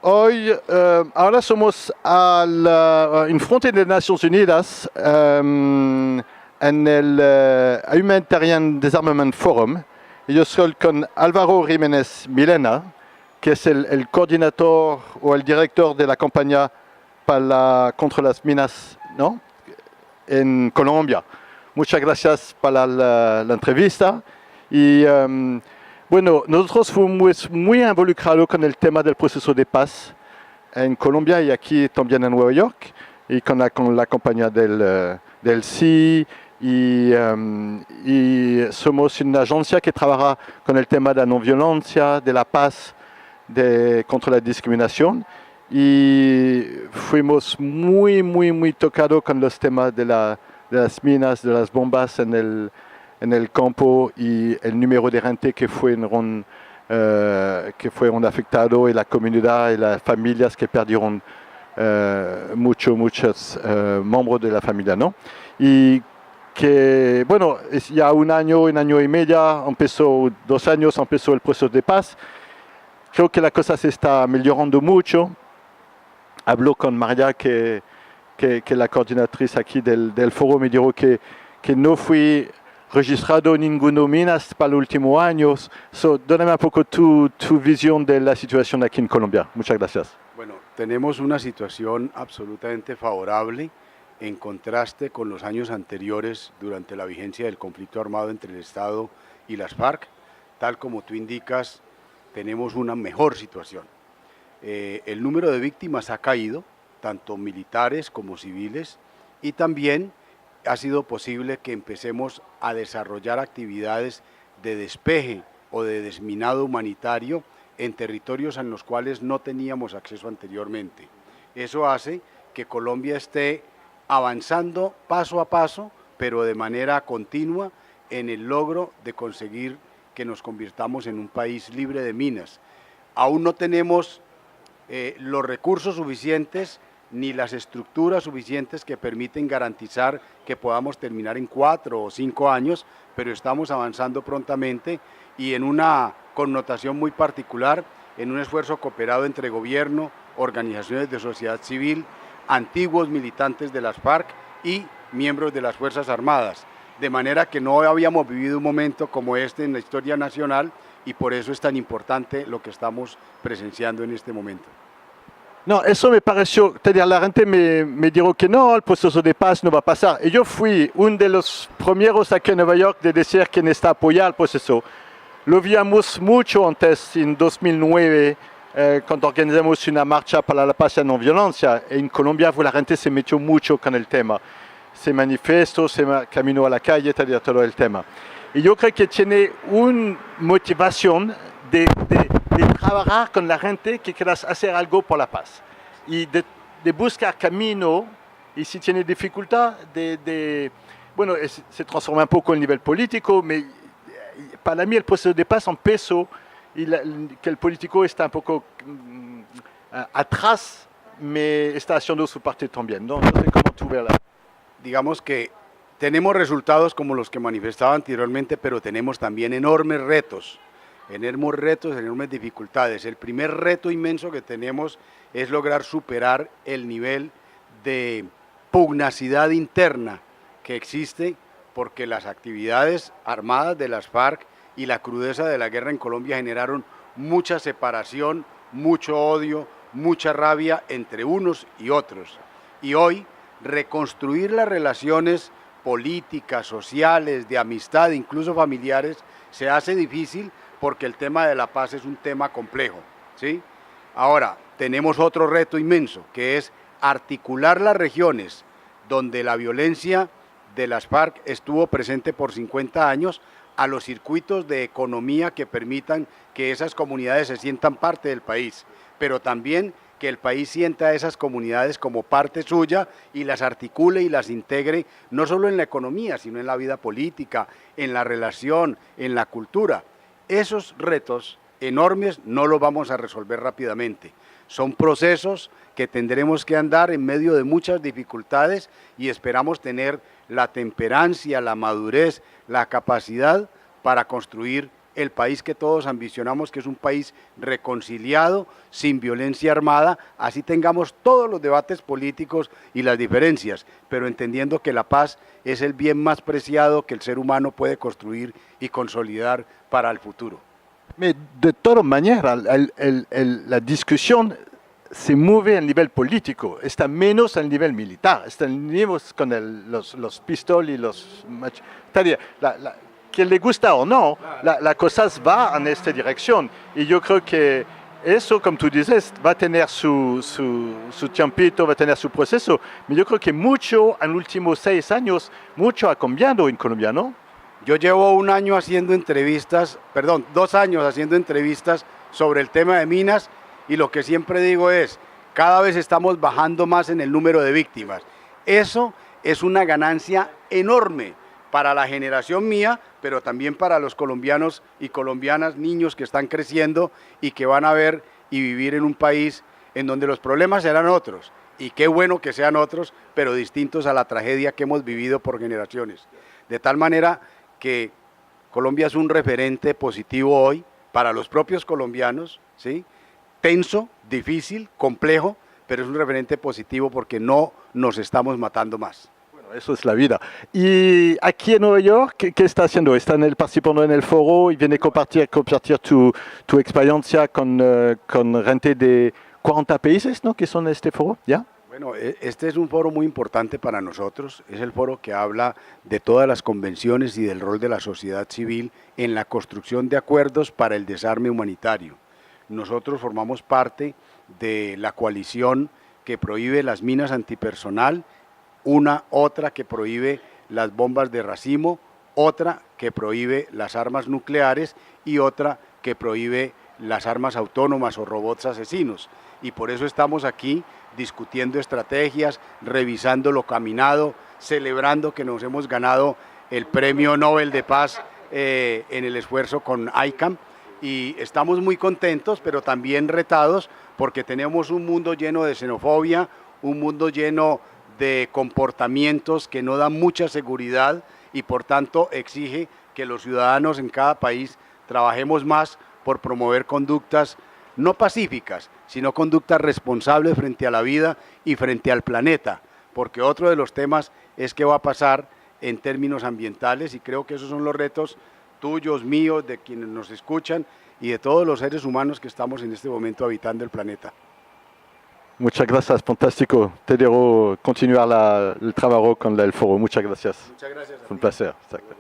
Ahora somos en frente de Nations Unidas en el Humanitarian Disarmament Forum. Y yo soy con Álvaro Jiménez Milena, que es el coordinador o el director de la campaña contra las minas, ¿no?, en Colombia. Muchas gracias para la entrevista. Y bueno, nosotros fuimos muy involucrados con el tema del proceso de paz en Colombia y aquí también en Nueva York, y con la campaña del sí. Y somos una agencia que trabaja con el tema de la no violencia, de la paz, contra la discriminación. Y fuimos muy tocados con los temas de las minas, de las bombas en el campo, y el número de gente que fueron afectados, y la comunidad y las familias que perdieron muchos miembros de la familia, ¿no? Y que, bueno, ya un año y medio, 2 años, empezó el proceso de paz. Creo que la cosa se está mejorando mucho. Hablo con María, que la coordinatriz aquí del foro, me dijo que no fui registrado ninguno minas para los últimos años. Dóname un poco tu visión de la situación aquí en Colombia. Muchas gracias. Bueno, tenemos una situación absolutamente favorable en contraste con los años anteriores durante la vigencia del conflicto armado entre el Estado y las FARC. Tal como tú indicas, tenemos una mejor situación. El número de víctimas ha caído, tanto militares como civiles, y también ha sido posible que empecemos a desarrollar actividades de despeje o de desminado humanitario en territorios en los cuales no teníamos acceso anteriormente. Eso hace que Colombia esté avanzando paso a paso, pero de manera continua, en el logro de conseguir que nos convirtamos en un país libre de minas. Aún no tenemos los recursos suficientes ni las estructuras suficientes que permiten garantizar que podamos terminar en 4 o 5 años, pero estamos avanzando prontamente y en una connotación muy particular, en un esfuerzo cooperado entre gobierno, organizaciones de sociedad civil, antiguos militantes de las FARC y miembros de las Fuerzas Armadas, de manera que no habíamos vivido un momento como este en la historia nacional, y por eso es tan importante lo que estamos presenciando en este momento. No, eso me pareció, la gente me dijo que no, el proceso de paz no va a pasar. Y yo fui uno de los primeros aquí en Nueva York de decir que necesita apoyar el proceso. Lo vimos mucho antes, en 2009, cuando organizamos una marcha para la paz y la no violencia. En Colombia la gente se metió mucho con el tema. Se manifestó, se caminó a la calle, todo el tema. Y yo creo que tiene una motivación de trabajar con la gente que quiera hacer algo por la paz. Y de buscar camino, y si tiene dificultad, bueno, se transforma un poco el nivel político, pero para mí el proceso de paz empezó, y que el político está un poco atrás, me está haciendo su parte también, ¿no? No sé cómo tú ves. Digamos que tenemos resultados como los que manifestaba anteriormente, pero tenemos también enormes retos, enormes dificultades. El primer reto inmenso que tenemos es lograr superar el nivel de pugnacidad interna que existe, porque las actividades armadas de las FARC y la crudeza de la guerra en Colombia generaron mucha separación, mucho odio, mucha rabia entre unos y otros. Y hoy reconstruir las relaciones políticas, sociales, de amistad, incluso familiares, se hace difícil porque el tema de la paz es un tema complejo, ¿sí? Ahora, tenemos otro reto inmenso, que es articular las regiones donde la violencia de las FARC estuvo presente por 50 años a los circuitos de economía que permitan que esas comunidades se sientan parte del país, pero también que el país sienta a esas comunidades como parte suya y las articule y las integre, no solo en la economía, sino en la vida política, en la relación, en la cultura. Esos retos enormes no los vamos a resolver rápidamente. Son procesos que tendremos que andar en medio de muchas dificultades, y esperamos tener la temperancia, la madurez, la capacidad para construir el país que todos ambicionamos, que es un país reconciliado, sin violencia armada, así tengamos todos los debates políticos y las diferencias, pero entendiendo que la paz es el bien más preciado que el ser humano puede construir y consolidar para el futuro. Mais de todas maneras, la discusión se mueve a nivel político, está menos a nivel militar, está menos con los pistoles y los... C'est-à-dire, que le gusta o no, la cosa va en esta dirección. Y yo creo que eso, como tú dices, va a tener su tiempito, va a tener su proceso. Pero yo creo que mucho, en los últimos 6 años, mucho ha cambiado en Colombia, ¿no? Yo llevo 1 año haciendo entrevistas, perdón, 2 años haciendo entrevistas sobre el tema de minas, y lo que siempre digo es, cada vez estamos bajando más en el número de víctimas. Eso es una ganancia enorme para la generación mía, pero también para los colombianos y colombianas, niños que están creciendo y que van a ver y vivir en un país en donde los problemas serán otros, y qué bueno que sean otros, pero distintos a la tragedia que hemos vivido por generaciones. De tal manera que Colombia es un referente positivo hoy para los propios colombianos, ¿sí? Tenso, difícil, complejo, pero es un referente positivo porque no nos estamos matando más. Bueno, eso es la vida. Y aquí en Nueva York, ¿qué está haciendo? ¿Está participando en el foro y viene a compartir tu experiencia con gente de 40 países, ¿no? Que son este foro, ¿ya? Bueno, este es un foro muy importante para nosotros, es el foro que habla de todas las convenciones y del rol de la sociedad civil en la construcción de acuerdos para el desarme humanitario. Nosotros formamos parte de la coalición que prohíbe las minas antipersonal, otra que prohíbe las bombas de racimo, otra que prohíbe las armas nucleares y otra que prohíbe las armas autónomas o robots asesinos. Y por eso estamos aquí discutiendo estrategias, revisando lo caminado, celebrando que nos hemos ganado el Premio Nobel de Paz en el esfuerzo con ICAM. Y estamos muy contentos, pero también retados, porque tenemos un mundo lleno de xenofobia, un mundo lleno de comportamientos que no dan mucha seguridad y por tanto exige que los ciudadanos en cada país trabajemos más por promover conductas no pacíficas, sino conductas responsables frente a la vida y frente al planeta, porque otro de los temas es qué va a pasar en términos ambientales, y creo que esos son los retos tuyos, míos, de quienes nos escuchan y de todos los seres humanos que estamos en este momento habitando el planeta. Muchas gracias, fantástico. Te dejo continuar el trabajo con el foro. Muchas gracias. Muchas gracias. Fue un placer. Exacto.